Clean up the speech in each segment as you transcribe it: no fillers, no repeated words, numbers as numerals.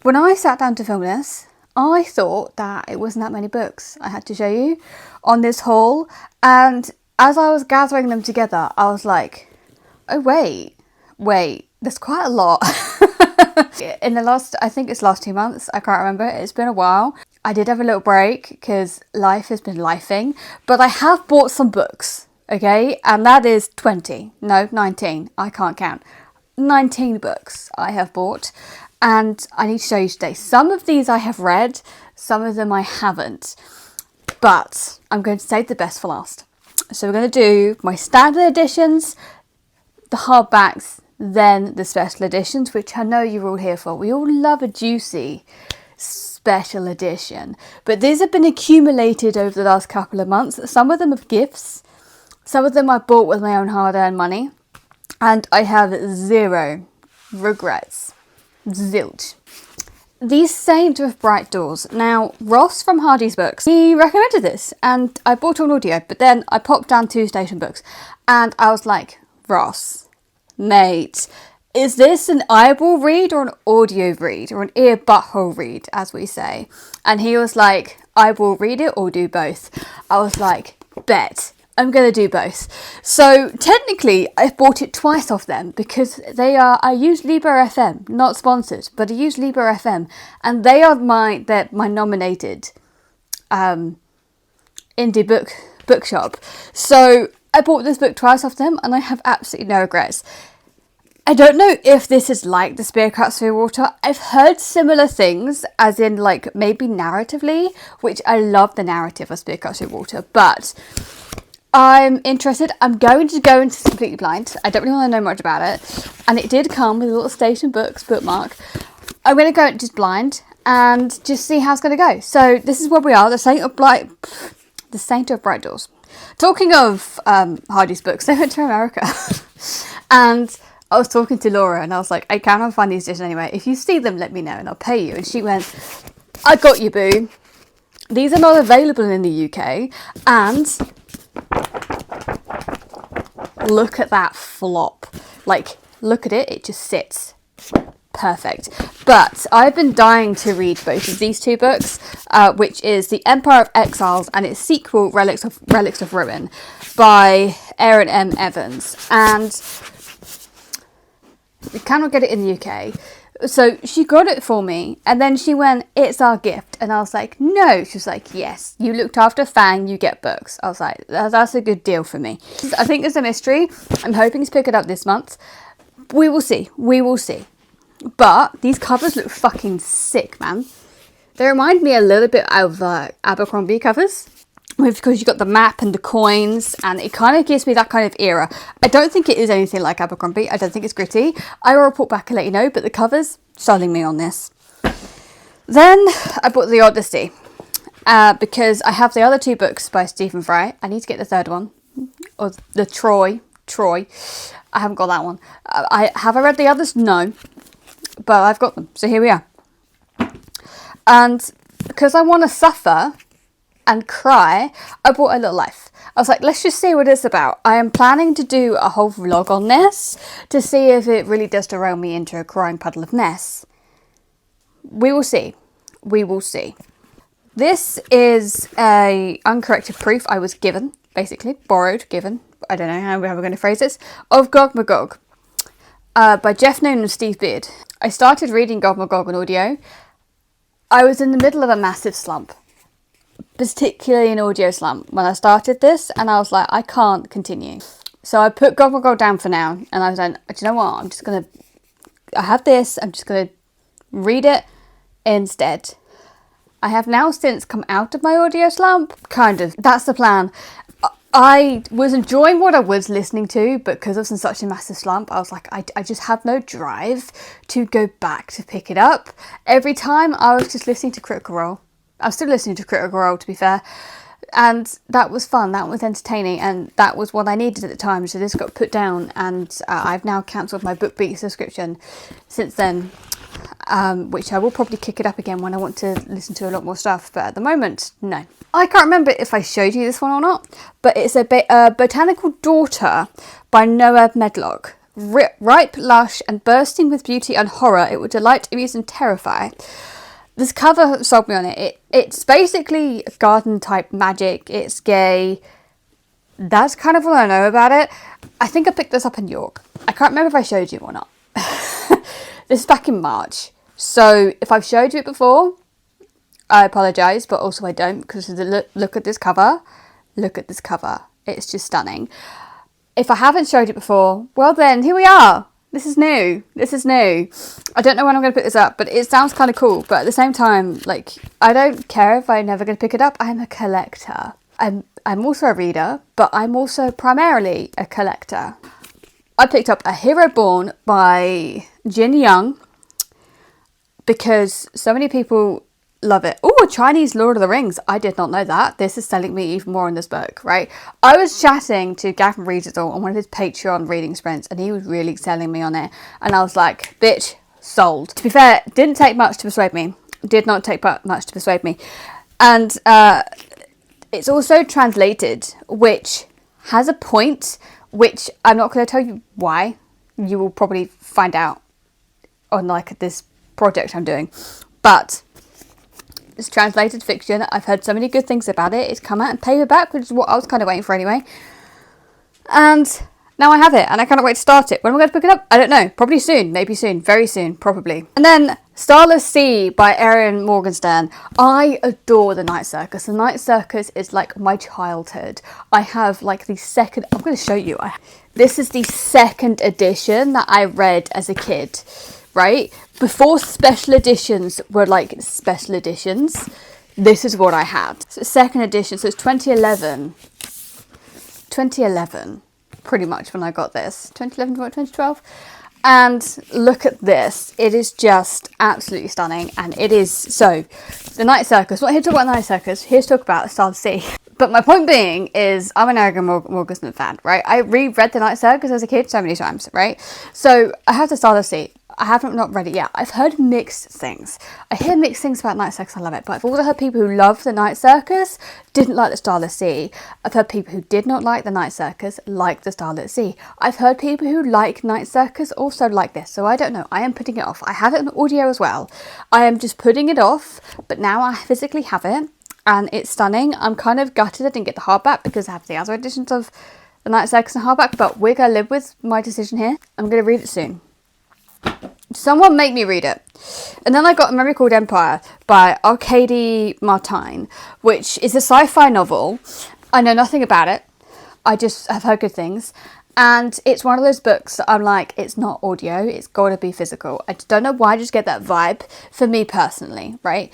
When I sat down to film this, I thought that it wasn't that many books I had to show you on this haul, and as I was gathering them together, I was like, oh wait, there's quite a lot. In the last, I think it's last 2 months, I can't remember, it's been a while. I did have a little break because life has been lifing, but I have bought some books, okay? And that is 19, I can't count. 19 books I have bought, and I need to show you today. Some of these I have read, some of them I haven't, but I'm going to save the best for last. So we're going to do my standard editions, the hardbacks, then the special editions, which I know you're all here for. We all love a juicy special edition, but these have been accumulated over the last couple of months. Some of them are gifts, some of them I bought with my own hard-earned money, and I have zero regrets. Zilch. These Saint with Bright Doors. Now, Ross from Hardy's Books, he recommended this, and I bought it on audio, but then I popped down to Station Books, and I was like, Ross, mate, is this an eyeball read or an audio read, or an ear butthole read, as we say? And he was like, I will read it or do both. I was like, bet. I'm going to do both. So technically I've bought it twice off them because I use Libro FM, not sponsored, but I use Libro FM, and they are my nominated indie bookshop. So I bought this book twice off them, and I have absolutely no regrets. I don't know if this is like The Spear Cuts Through Water. I've heard similar things, as in like maybe narratively, which I love the narrative of Spear Cuts Through Water, but I'm interested. I'm going to go into completely blind. I don't really want to know much about it. And it did come with a little Station Books bookmark. I'm going to go just blind and just see how it's going to go. So this is where we are. The Saint of Bright Doors. Talking of Hardy's Books, they went to America. And I was talking to Laura and I was like, I cannot find these dishes anyway. If you see them, let me know and I'll pay you. And she went, I got you, boo. These are not available in the UK. And look at that flop. Like, look at it. It just sits perfect. But I've been dying to read both of these two books, which is The Empire of Exiles and its sequel, Relics of Ruin, by Erin M. Evans. And we cannot get it in the UK. So she got it for me, and then she went, it's our gift. And I was like, no. She was like, yes, you looked after Fang, you get books. I was like, that's a good deal for me. I think it's a mystery. I'm hoping to pick it up this month. We will see. But these covers look fucking sick, man. They remind me a little bit of Abercrombie covers, because you've got the map and the coins, and it kind of gives me that kind of era. I don't think it is anything like Abercrombie. I don't think it's gritty. I will report back and let you know, but the covers selling me on this. Then I bought The Odyssey, because I have the other two books by Stephen Fry. I need to get the third one, or the Troy. I haven't got that one. Have I read the others? No, but I've got them. So here we are. And because I want to suffer and cry, I bought A Little Life. I was like, let's just see what it's about. I am planning to do a whole vlog on this to see if it really does derail me into a crying puddle of mess. We will see. This is a uncorrected proof I was given, basically given. I don't know how we're going to phrase this, of Gog Magog, by Jeff Noon and Steve Beard. I started reading Gog Magog on audio. I was in the middle of a massive slump, particularly an audio slump, when I started this, and I was like, I can't continue. So I put Gog Magog down for now, and I was like, do you know what, I have this, I'm just going to read it instead. I have now since come out of my audio slump, kind of. That's the plan. I was enjoying what I was listening to, but because I was in such a massive slump, I was like, I just have no drive to go back to pick it up. Every time I was just listening to Critical Role. I'm still listening to Critical Role, to be fair. And that was fun, that was entertaining, and that was what I needed at the time. So this got put down, and I've now cancelled my BookBeat subscription since then. Which I will probably kick it up again when I want to listen to a lot more stuff, but at the moment, no. I can't remember if I showed you this one or not, but it's a Botanical Daughter by Noah Medlock, Ripe, lush, and bursting with beauty and horror, it would delight, amuse, and terrify. This cover sold me on it. It's basically garden type magic. It's gay. That's kind of all I know about it. I think I picked this up in York. I can't remember if I showed you or not. This is back in March. So if I've showed you it before, I apologise, but also I don't, because look at this cover. Look at this cover. It's just stunning. If I haven't showed it before, well then, here we are. This is new. This is new. I don't know when I'm going to pick this up, but it sounds kind of cool. But at the same time, like, I don't care if I'm never going to pick it up. I'm a collector. I'm also a reader, but I'm also primarily a collector. I picked up A Hero Born by Jin Young because so many people love it. Oh, Chinese Lord of the Rings. I did not know that. This is selling me even more in this book, right? I was chatting to Gavin Readable on one of his Patreon reading sprints, and he was really selling me on it. And I was like, bitch, sold. To be fair, didn't take much to persuade me. Did not take much to persuade me. And it's also translated, which has a point, which I'm not going to tell you why. You will probably find out on like this project I'm doing. But it's translated fiction. I've heard so many good things about it. It's come out in paperback, which is what I was kind of waiting for anyway. And now I have it, and I cannot wait to start it. When am I going to pick it up? I don't know. Probably soon. Maybe soon. Very soon. Probably. And then Starless Sea by Erin Morgenstern. I adore The Night Circus. The Night Circus is like my childhood. I have like the second... I'm going to show you. This is the second edition that I read as a kid, right? Before special editions were like special editions, this is what I had. So second edition, so it's 2011. 2011, pretty much when I got this. 2011 to 2012. And look at this. It is just absolutely stunning. And it is, so, The Night Circus. Not here to talk about The Night Circus, here to talk about Starless Sea. But my point being is, I'm an Eragon Morgenstern fan, right? I reread The Night Circus as a kid so many times, right? So I have the Starless Sea. I haven't not read it yet. I've heard mixed things. I hear mixed things about Night Circus. I love it. But I've also heard people who love the Night Circus didn't like the Starless Sea. I've heard people who did not like the Night Circus like the Starless Sea. I've heard people who like Night Circus also like this. So I don't know. I am putting it off. I have it in audio as well. I am just putting it off. But now I physically have it. And it's stunning. I'm kind of gutted I didn't get the hardback because I have the other editions of the Night Circus and hardback. But we're going to live with my decision here. I'm going to read it soon. Someone make me read it. And then I got A Memory Called Empire by Arkady Martine, which is a sci-fi novel. I know nothing about it. I just have heard good things. And it's one of those books that I'm like, it's not audio, it's got to be physical. I don't know why I just get that vibe for me personally, right?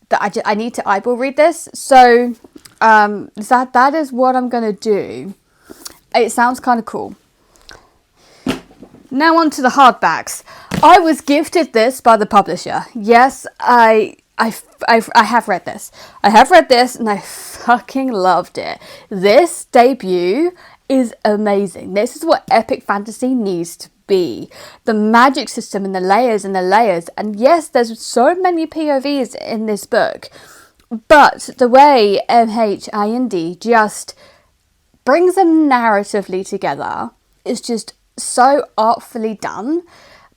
That I need to eyeball read this. So that is what I'm going to do. It sounds kind of cool. Now on to the hardbacks. I was gifted this by the publisher. Yes, I have read this. I have read this and I fucking loved it. This debut is amazing. This is what epic fantasy needs to be. The magic system and the layers and the layers. And yes, there's so many POVs in this book. But the way MHIND just brings them narratively together is just so artfully done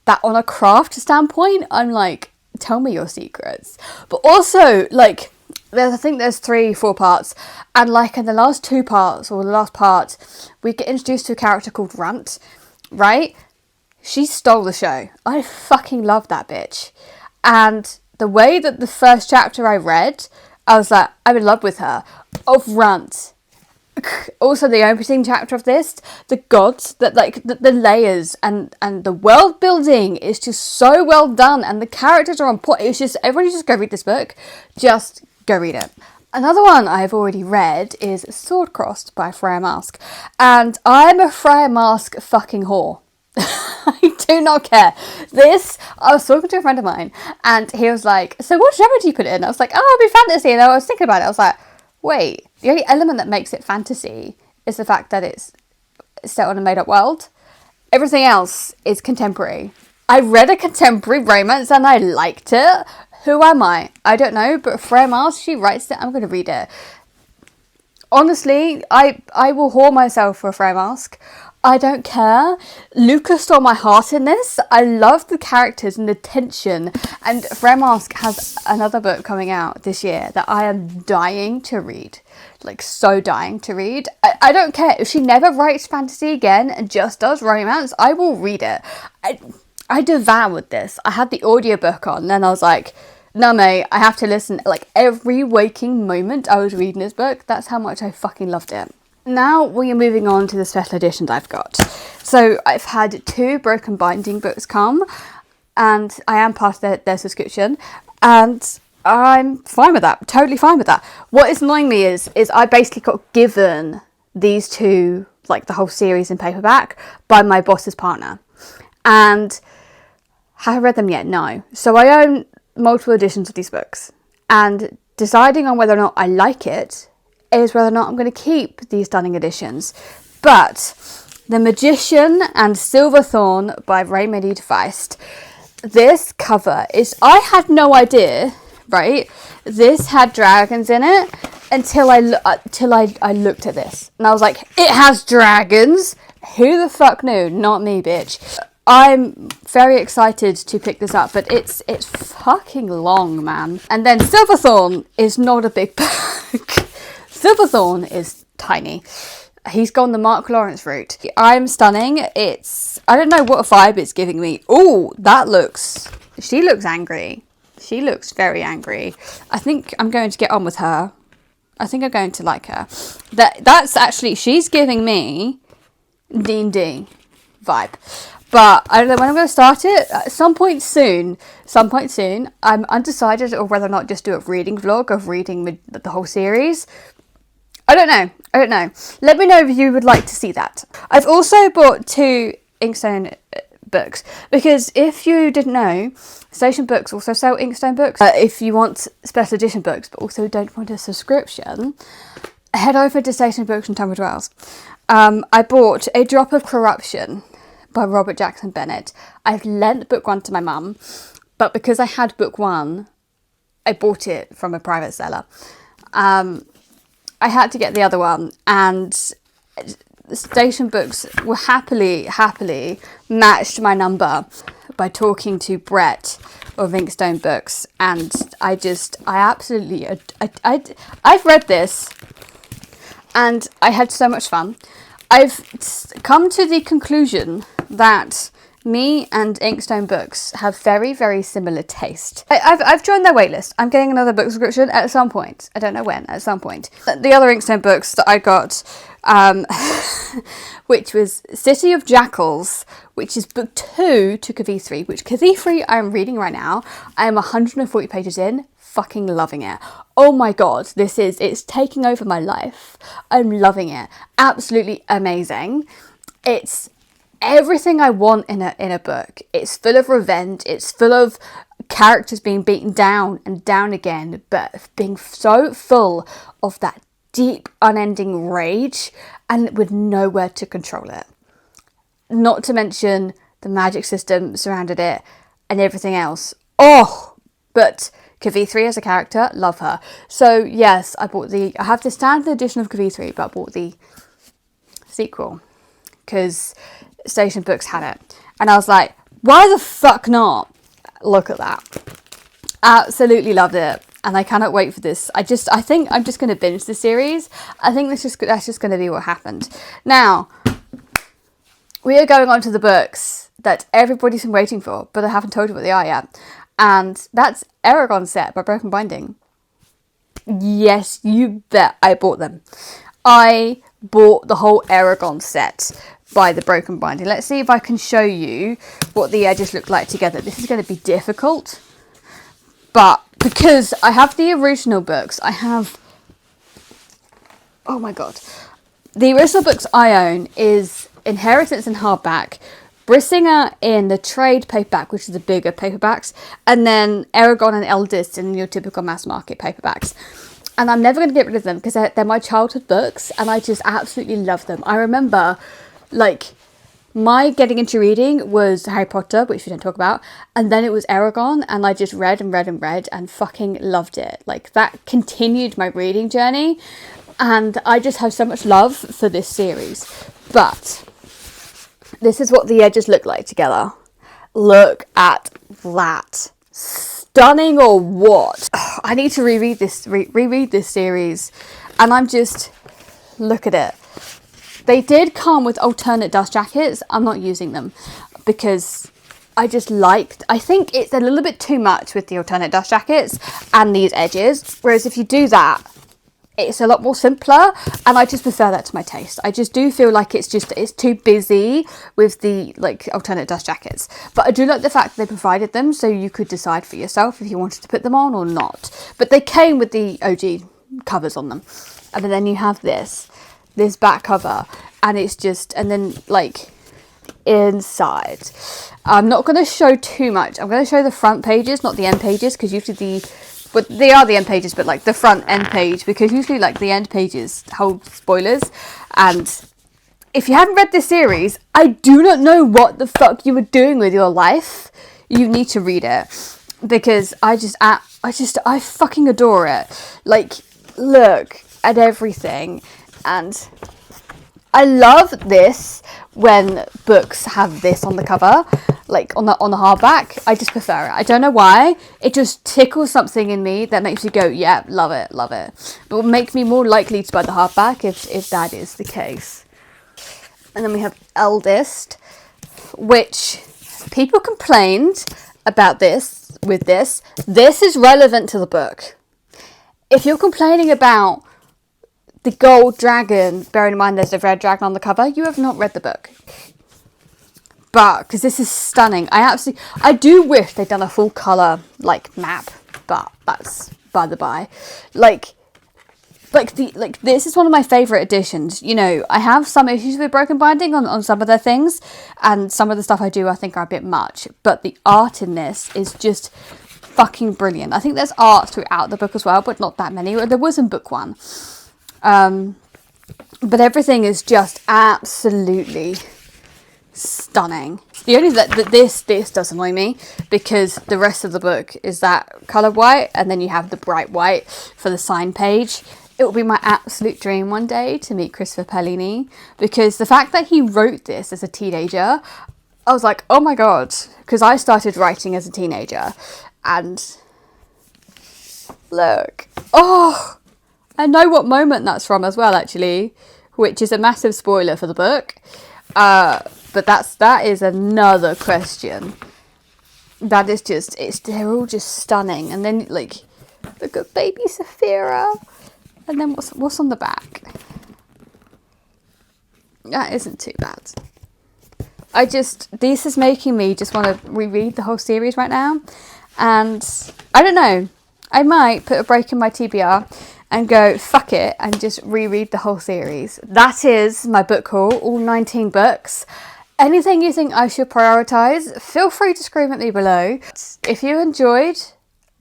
that on a craft standpoint, I'm like, tell me your secrets. But also, like, I think there's 3-4 parts, and like in the last 2 parts, or the last part, we get introduced to a character called Runt, right? She stole the show. I fucking love that bitch. And the way that the first chapter I read, I was like, I'm in love with her. Of Runt. Also, the opening chapter of this, the gods, that like the layers and the world building is just so well done, and the characters are on point. It's just, everybody just go read this book. Just go read it. Another one I've already read is Sword Crossed by Freya Mask, and I'm a Freya Mask fucking whore. I do not care. This, I was talking to a friend of mine, and he was like, so what genre do you put it in? I was like, oh, it'll be fantasy. And I was thinking about it. I was like, wait, the only element that makes it fantasy is the fact that it's set on a made-up world. Everything else is contemporary. I read a contemporary romance and I liked it. Who am I? I don't know, but Freya Mask, she writes it. I'm going to read it. Honestly, I will whore myself for Freya Mask. I don't care. Luca stole my heart in this. I love the characters and the tension. And Fremask has another book coming out this year that I am dying to read. Like, so dying to read. I don't care. If she never writes fantasy again and just does romance, I will read it. I devoured this. I had the audiobook on, and then I was like, no, mate, I have to listen. Like, every waking moment I was reading this book. That's how much I fucking loved it. Now we are moving on to the special editions I've got. So I've had 2 Broken Binding books come, and I am past their subscription, and I'm fine with that. Totally fine with that. What is annoying me is I basically got given these 2, like the whole series in paperback, by my boss's partner. And have I read them yet? No. So I own multiple editions of these books, and deciding on whether or not I like it is whether or not I'm going to keep these stunning editions. But The Magician and Silverthorn by Raymond Feist. This cover is, I had no idea, right? This had dragons in it until I looked at this, and I was like, it has dragons. Who the fuck knew? Not me, bitch. I'm very excited to pick this up, but it's fucking long, man. And then Silverthorn is not a big book. Silverthorn is tiny. He's gone the Mark Lawrence route. I'm stunning. I don't know what vibe it's giving me. Oh, she looks angry. She looks very angry. I think I'm going to get on with her. I think I'm going to like her. That's actually, she's giving me D&D vibe. But I don't know when I'm going to start it. At some point soon. I'm undecided on whether or not just do a reading vlog of reading the whole series. I don't know. Let me know if you would like to see that. I've also bought 2 Inkstone books, because if you didn't know, Station Books also sell Inkstone books. If you want special edition books but also don't want a subscription, head over to Station Books and Tunbridge Wells. I bought A Drop of Corruption by Robert Jackson Bennett. I've lent book 1 to my mum, but because I had book 1, I bought it from a private seller. I had to get the other one, and Station Books were happily matched my number by talking to Brett of Inkstone Books, and I've read this and I had so much fun. I've come to the conclusion that me and Inkstone Books have very, very similar taste. I've joined their waitlist. I'm getting another book subscription at some point. I don't know when, at some point. The other Inkstone Books that I got, which was City of Jackals, which is book 2 to Cavee 3, which Cavee 3 I'm reading right now. I am 140 pages in, fucking loving it. Oh my god, it's taking over my life. I'm loving it. Absolutely amazing. It's everything I want in a book. It's full of revenge. It's full of characters being beaten down and down again, but being so full of that deep, unending rage, and with nowhere to control it. Not to mention the magic system surrounded it and everything else. Oh, but Cavee 3 as a character, love her. So yes, I have the standard edition of Cavee 3, but I bought the sequel because Station Books had it, and I was like, why the fuck not? Look at that. Absolutely loved it, and I cannot wait for this. I think I'm just going to binge the series. I think that's just going to be what happened. Now we are going on to the books that everybody's been waiting for, but I haven't told you what they are yet, and that's Eragon set by Broken Binding. Yes, you bet I bought them. I bought the whole Eragon set by the Broken Binding. Let's see if I can show you what the edges look like together. This is going to be difficult, but because I have the original books, oh my god, the original books I own is Inheritance in hardback, Brissinger in the trade paperback, which is the bigger paperbacks, and then Eragon and Eldest in your typical mass market paperbacks. And I'm never going to get rid of them because they're my childhood books, and I just absolutely love them. I remember, like, my getting into reading was Harry Potter, which we don't talk about, and then it was Eragon, and I just read and fucking loved it. Like, that continued my reading journey, and I just have so much love for this series. But This is what the edges look like together. Look at that. Stunning or what? I need to reread this series, and I'm just, look at it. They did come with alternate dust jackets. I'm not using them because I think it's a little bit too much with the alternate dust jackets and these edges. Whereas if you do that, it's a lot more simpler, and I just prefer that to my taste. I just do feel like it's too busy with the like alternate dust jackets. But I do like the fact that they provided them so you could decide for yourself if you wanted to put them on or not. But they came with the OG covers on them. And then you have this back cover, and it's just, and then like inside. I'm not going to show too much. I'm going to show the front pages, not the end pages, because usually but they are the end pages, but like the front end page, because usually like the end pages hold spoilers. And if you haven't read this series, I do not know what the fuck you were doing with your life. You need to read it, because I fucking adore it. Like, look at everything. And I love this when books have this on the cover, like on the hardback. I just prefer it. I don't know why. It just tickles something in me that makes me go, yeah, love it, love it. It will make me more likely to buy the hardback if that is the case. And then we have Eldest, which people complained about this with this. This is relevant to the book. If you're complaining about the gold dragon, bearing in mind there's a red dragon on the cover, you have not read the book. But, because this is stunning. I do wish they'd done a full colour, like, map, but that's by the by. This is one of my favourite editions. You know, I have some issues with broken binding on some of their things, and some of the stuff I do I think are a bit much, but the art in this is just fucking brilliant. I think there's art throughout the book as well, but not that many. There was in book 1. But everything is just absolutely stunning. The only that this does annoy me, because the rest of the book is that colour white, and then you have the bright white for the sign page. It would be my absolute dream one day to meet Christopher Paolini, because the fact that he wrote this as a teenager, I was like, oh my god, because I started writing as a teenager, and look, oh, I know what moment that's from as well, actually, which is a massive spoiler for the book. But that is another question. That is just, they're all just stunning. And then, like, look at baby Saphira. And then what's on the back? That isn't too bad. This is making me just want to reread the whole series right now. And I don't know, I might put a break in my TBR and go, fuck it, and just reread the whole series. That is my book haul, all 19 books. Anything you think I should prioritise, feel free to scream at me below. If you enjoyed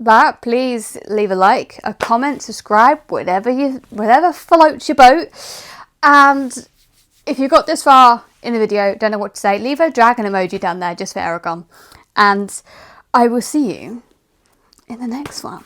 that, please leave a like, a comment, subscribe, whatever floats your boat. And if you got this far in the video, don't know what to say, leave a dragon emoji down there just for Eragon. And I will see you in the next one.